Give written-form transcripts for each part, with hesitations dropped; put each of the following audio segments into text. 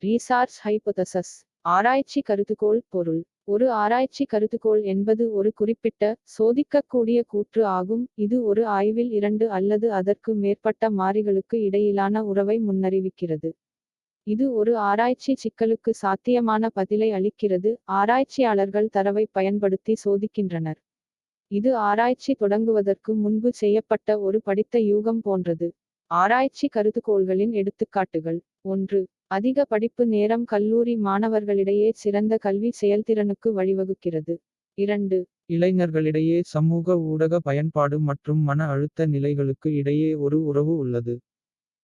Recharge ஹைபோதசஸ். ஆராய்ச்சி கருதுகோள். பொருள்: ஒரு ஆராய்ச்சி கருதுகோள் என்பது ஒரு குறிப்பிட்ட, சோதிக்கக்கூடிய கூற்று ஆகும், இது ஒரு ஆய்வில் இரண்டு அல்லது அதற்கு மேற்பட்ட மாறிகளுக்கு இடையிலான உறவை முன்னறிவிக்கிறது. இது ஒரு ஆராய்ச்சி சிக்கலுக்கு சாத்தியமான பதிலை அளிக்கிறது. ஆராய்ச்சியாளர்கள் தரவை பயன்படுத்தி சோதிக்கின்றனர். இது ஆராய்ச்சி தொடங்குவதற்கு முன்பு செய்யப்பட்ட ஒரு படித்த யூகம் போன்றது. ஆராய்ச்சி கருதுகோள்களின் எடுத்துக்காட்டுகள்: 1. அதிக படிப்பு நேரம் கல்லூரி மாணவர்களிடையே சிறந்த கல்வி செயல்திறனுக்கு வழிவகுக்கிறது. 2. இளைஞர்களிடையே சமூக ஊடக பயன்பாடு மற்றும் மன அழுத்த நிலைகளுக்கு இடையே ஒரு உறவு உள்ளது.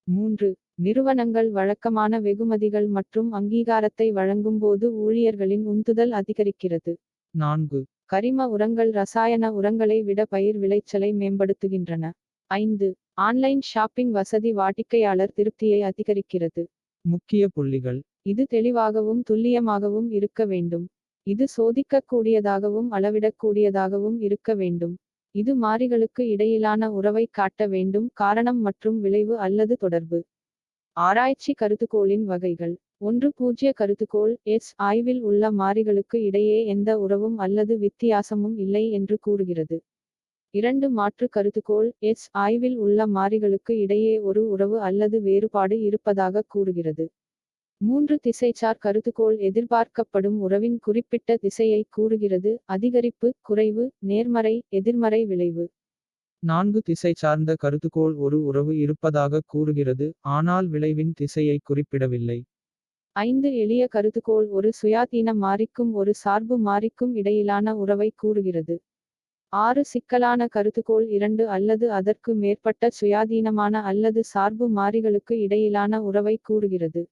3. நிறுவனங்கள் வழக்கமான வெகுமதிகள் மற்றும் அங்கீகாரத்தை வழங்கும்போது ஊழியர்களின் உந்துதல் அதிகரிக்கிறது. 4. கரிம உரங்கள் ரசாயன உரங்களை விட பயிர் விளைச்சலை மேம்படுத்துகின்றன. 5. ஆன்லைன் ஷாப்பிங் வசதி வாடிக்கையாளர் திருப்தியை அதிகரிக்கிறது. முக்கிய புள்ளிகள்: இது தெளிவாகவும் துல்லியமாகவும் இருக்க வேண்டும். இது சோதிக்கக்கூடியதாகவும் அளவிடக்கூடியதாகவும் இருக்க வேண்டும். இது மாறிகளுக்கு இடையிலான உறவை காட்ட வேண்டும், காரணம் மற்றும் விளைவு அல்லது தொடர்பு. ஆராய்ச்சி கருதுகோளின் வகைகள். 1. பூஜ்ய கருதுகோள்: எஸ் ஆய்வில் உள்ள மாறிகளுக்கு இடையே எந்த உறவும் அல்லது வித்தியாசமும் இல்லை என்று கூறுகிறது. 2. மாற்று கருதுகோள்: எஸ் ஆய்வில் உள்ள மாறிகளுக்கு இடையே ஒரு உறவு அல்லது வேறுபாடு இருப்பதாக கூறுகிறது. 3. திசைச்சார் கருதுகோள்: எதிர்பார்க்கப்படும் உறவின் குறிப்பிட்ட திசையை கூறுகிறது, அதிகரிப்பு, குறைவு, நேர்மறை, எதிர்மறை விளைவு. 4. திசை சார்ந்த கருதுகோள் ஒரு உறவு இருப்பதாக கூறுகிறது, ஆனால் விளைவின் திசையை குறிப்பிடவில்லை. 5. எளிய கருதுகோள் ஒரு சுயாதீன மாறிக்கும் ஒரு சார்பு மாறிக்கும் இடையிலான உறவை கூறுகிறது. 6. சிக்கலான கருதுகோள் இரண்டு அல்லது அதற்கு மேற்பட்ட சுயாதீனமான அல்லது சார்பு மாறிகளுக்கு இடையிலான உறவை கூறுகிறது.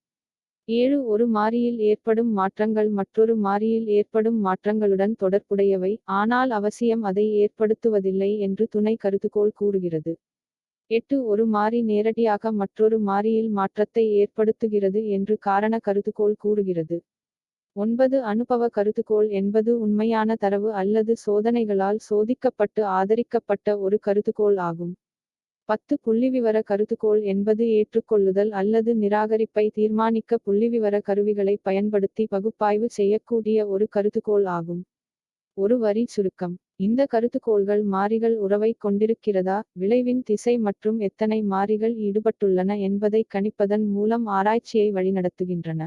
7. ஒரு மாறியில் ஏற்படும் மாற்றங்கள் மற்றொரு மாறியில் ஏற்படும் மாற்றங்களுடன் தொடர்புடையவை, ஆனால் அவசியம் அதை ஏற்படுத்துவதில்லை என்று துணை கருதுகோள் கூறுகிறது. 8. ஒரு மாறி நேரடியாக மற்றொரு மாறியில் மாற்றத்தை ஏற்படுத்துகிறது என்று காரண கருதுகோள் கூறுகிறது. 9. அனுபவ கருதுகோள் என்பது உண்மையான தரவு அல்லது சோதனைகளால் சோதிக்கப்பட்டு ஆதரிக்கப்பட்ட ஒரு கருதுகோள் ஆகும். 10. புள்ளிவிவர கருதுகோள் என்பது ஏற்றுக்கொள்ளுதல் அல்லது நிராகரிப்பை தீர்மானிக்க புள்ளிவிவர கருவிகளை பயன்படுத்தி பகுப்பாய்வு செய்யக்கூடிய ஒரு கருதுகோள் ஆகும். ஒரு வரி சுருக்கம்: இந்த கருதுகோள்கள் மாறிகள் உறவைக் கொண்டிருக்கிறதா, விளைவின் திசை மற்றும் எத்தனை மாறிகள் ஈடுபட்டுள்ளன என்பதை கணிப்பதன் மூலம் ஆராய்ச்சியை வழிநடத்துகின்றன.